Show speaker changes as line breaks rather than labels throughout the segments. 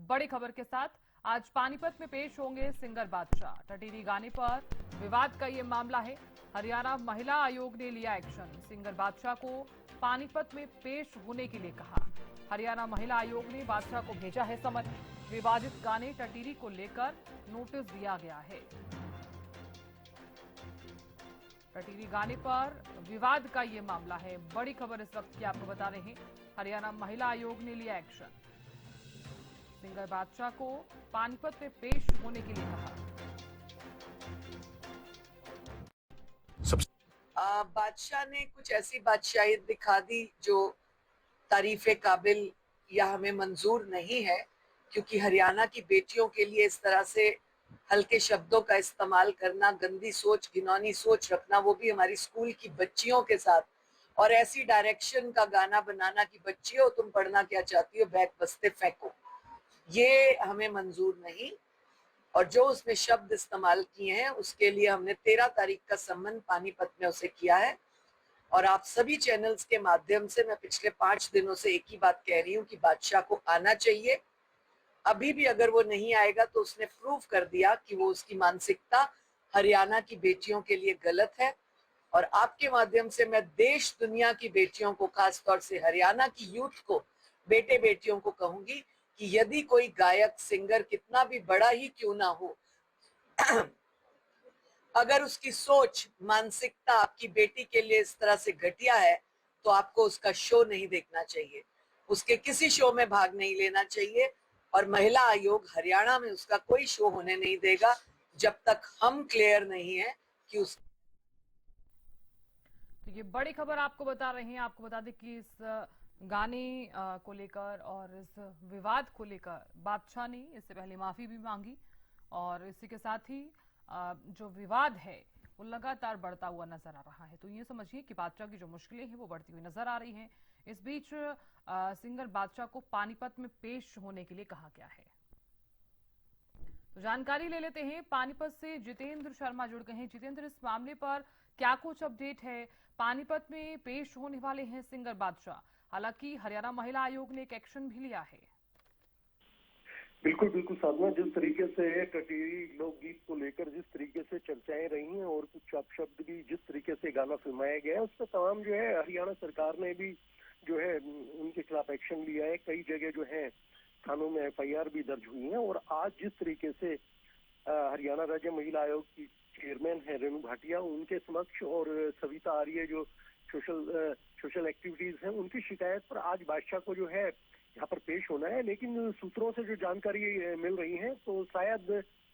बड़ी खबर के साथ आज पानीपत में पेश होंगे सिंगर बादशाह। टटीरी गाने पर विवाद का ये मामला है। हरियाणा महिला आयोग ने लिया एक्शन। सिंगर बादशाह को पानीपत में पेश होने के लिए कहा। हरियाणा महिला आयोग ने बादशाह को भेजा है समन। विवादित गाने टटीरी को लेकर नोटिस दिया गया है। टटीरी गाने पर विवाद का ये मामला है। बड़ी खबर इस वक्त की आपको बता रहे हैं। हरियाणा महिला आयोग ने लिया एक्शन। सिंगर बादशाह को पानीपत में पेश होने के लिए कहा।
बादशाह ने कुछ ऐसी बादशाहियत दिखा दी जो तारीफे काबिल या हमें मंजूर नहीं है, क्योंकि हरियाणा की बेटियों के लिए इस तरह से हल्के शब्दों का इस्तेमाल करना, गंदी सोच, घिनौनी सोच रखना, वो भी हमारी स्कूल की बच्चियों के साथ, और ऐसी डायरेक्शन का गाना बनाना कि बच्चियों तुम पढ़ना क्या चाहती हो, बैग बस्ते फेंको, ये हमें मंजूर नहीं। और जो उसने शब्द इस्तेमाल किए हैं उसके लिए हमने 13 तारीख का सम्मन पानीपत में उसे किया है। और आप सभी चैनल्स के माध्यम से मैं पिछले 5 दिनों से एक ही बात कह रही हूँ कि बादशाह को आना चाहिए। अभी भी अगर वो नहीं आएगा तो उसने प्रूव कर दिया कि वो उसकी मानसिकता हरियाणा की बेटियों के लिए गलत है। और आपके माध्यम से मैं देश दुनिया की बेटियों को, खासतौर से हरियाणा की यूथ को, बेटे बेटियों को कहूंगी कि यदि कोई गायक, सिंगर कितना भी बड़ा ही क्यों ना हो, अगर उसकी सोच, मानसिकता आपकी बेटी के लिए इस तरह से घटिया है तो आपको उसका शो नहीं देखना चाहिए, उसके किसी शो में भाग नहीं लेना चाहिए। और महिला आयोग हरियाणा में उसका कोई शो होने नहीं देगा जब तक हम क्लियर नहीं है कि उस
तो ये बड़ी खबर आपको बता रहे हैं। आपको बता दें कि इस गाने को लेकर और इस विवाद को लेकर बादशाह ने इससे पहले माफी भी मांगी। और इसी के साथ ही जो विवाद है वो लगातार बढ़ता हुआ नजर आ रहा है। तो ये समझिए कि बादशाह की जो मुश्किलें हैं वो बढ़ती हुई नजर आ रही हैं। इस बीच सिंगर बादशाह को पानीपत में पेश होने के लिए कहा गया है। तो जानकारी ले लेते हैं। पानीपत से जितेंद्र शर्मा जुड़ गए हैं। जितेंद्र, इस मामले पर क्या कुछ अपडेट है? पानीपत में पेश होने वाले हैं सिंगर बादशाह। हालांकि हरियाणा महिला आयोग ने एक एक्शन भी लिया है।
बिल्कुल बिल्कुल साधना, जिस तरीके से टटीरी लोकगीत को लेकर जिस तरीके से चर्चाएं रही हैं और कुछ अपशब्द भी जिस तरीके से गाना फिल्माया गया है, उस पर तमाम जो है हरियाणा सरकार ने भी जो है उनके खिलाफ एक्शन लिया है। कई जगह जो है थानों में एफआईआर भी दर्ज हुई है। और आज जिस तरीके से हरियाणा राज्य महिला आयोग की चेयरमैन है रेणु भाटिया, उनके समक्ष और सविता आर्य जो सोशल एक्टिविटीज हैं, उनकी शिकायत पर आज बादशाह को जो है यहाँ पर पेश होना है। लेकिन सूत्रों से जो जानकारी मिल रही है तो शायद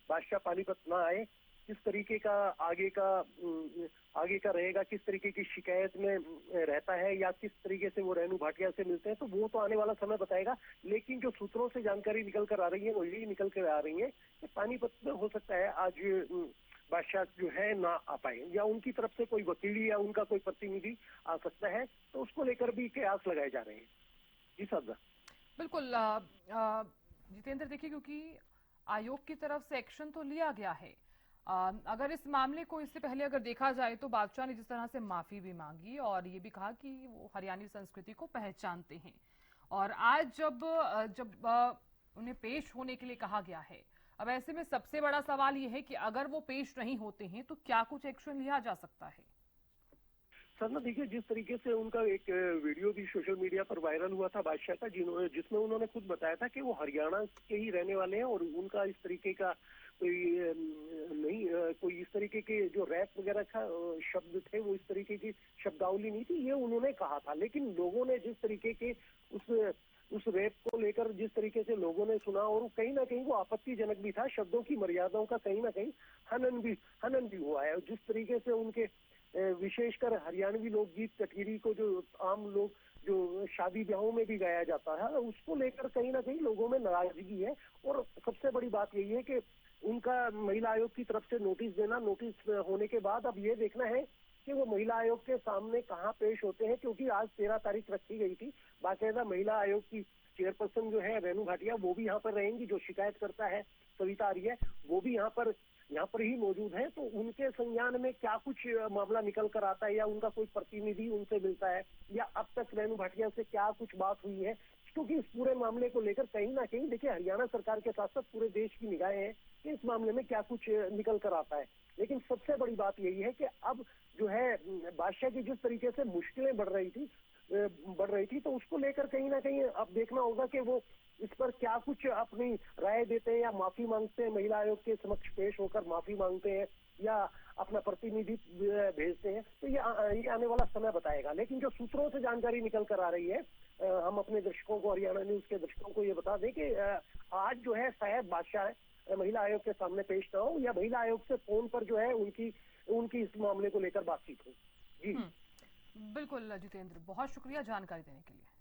बादशाह पानीपत ना आए। किस तरीके का आगे का रहेगा, किस तरीके की शिकायत में रहता है या किस तरीके से वो रेणु भाटिया से मिलते हैं, तो वो तो आने वाला समय बताएगा। लेकिन जो सूत्रों से जानकारी निकल कर आ रही है वो यही निकल कर आ रही है कि पानीपत में हो सकता है आज बादशाह जो है ना आ पाए, या उनकी तरफ से कोई वकील या उनका कोई प्रतिनिधि आ सकता है। तो उसको लेकर भी कयास लगाए जा रहे हैं। जी साहब।
बिल्कुल जितेंद्र, देखिए, क्योंकि आयोग की तरफ से एक्शन तो लिया गया है। अगर इस मामले को इससे पहले अगर देखा जाए तो बादशाह ने जिस तरह से माफी भी मांगी और ये भी कहा कि वो हरियाणवी संस्कृति को पहचानते हैं। और आज जब उन्हें पेश होने के लिए कहा गया है, अब ऐसे में सबसे बड़ा सवाल ये है कि अगर वो पेश नहीं होते हैं तो क्या कुछ एक्शन लिया जा सकता है?
सर ना देखिए, जिस तरीके से उनका एक वीडियो भी सोशल मीडिया पर वायरल हुआ था बादशाह का, जिसमें उन्होंने खुद बताया था कि वो हरियाणा के ही रहने वाले हैं और उनका इस तरीके का कोई इस तरीके के जो रैप वगैरह का शब्द थे, वो इस तरीके की शब्दावली नहीं थी, ये उन्होंने कहा था। लेकिन लोगों ने जिस तरीके के उस रैप को लेकर जिस तरीके से लोगों ने सुना, और कहीं ना कहीं वो आपत्तिजनक भी था, शब्दों की मर्यादाओं का कहीं ना कहीं हनन भी हुआ है। जिस तरीके से उनके विशेषकर हरियाणवी लोकगीत टटीरी को जो आम लोग जो शादी ब्याहों में भी गाया जाता है, उसको लेकर कहीं ना कहीं लोगों में नाराजगी है। और सबसे बड़ी बात यही है कि उनका महिला आयोग की तरफ से नोटिस देना, नोटिस होने के बाद अब ये देखना है कि वो महिला आयोग के सामने कहाँ पेश होते हैं, क्योंकि आज 13 तारीख रखी गई थी। बाकायदा महिला आयोग की चेयरपर्सन जो है रेणु भाटिया, वो भी यहाँ पर रहेंगी। जो शिकायत करता है सविता आर्य, वो भी यहाँ पर ही मौजूद है। तो उनके संज्ञान में क्या कुछ मामला निकल कर आता है, या उनका कोई प्रतिनिधि उनसे मिलता है, या अब तक रेणु भाटिया से क्या कुछ बात हुई है, क्योंकि इस पूरे मामले को लेकर कहीं ना कहीं देखिए हरियाणा सरकार के साथ साथ पूरे देश की निगाहें हैं कि इस मामले में क्या कुछ निकल कर आता है। लेकिन सबसे बड़ी बात यही है कि अब जो है बादशाह की जिस तरीके से मुश्किलें बढ़ रही थी तो उसको लेकर कहीं ना कहीं अब देखना होगा कि वो इस पर क्या कुछ अपनी राय देते हैं या माफी मांगते हैं, महिला आयोग के समक्ष पेश होकर माफी मांगते हैं या अपना प्रतिनिधि भेजते हैं, तो ये आने वाला समय बताएगा। लेकिन जो सूत्रों से जानकारी निकल कर आ रही है, हम अपने दर्शकों को, हरियाणा न्यूज के दर्शकों को ये बता दें कि आज जो है शायद बादशाह महिला आयोग के सामने पेश ना हो या महिला आयोग से फोन पर जो है उनकी इस मामले को लेकर बातचीत हो। जी
बिल्कुल जितेंद्र, बहुत शुक्रिया जानकारी देने के लिए।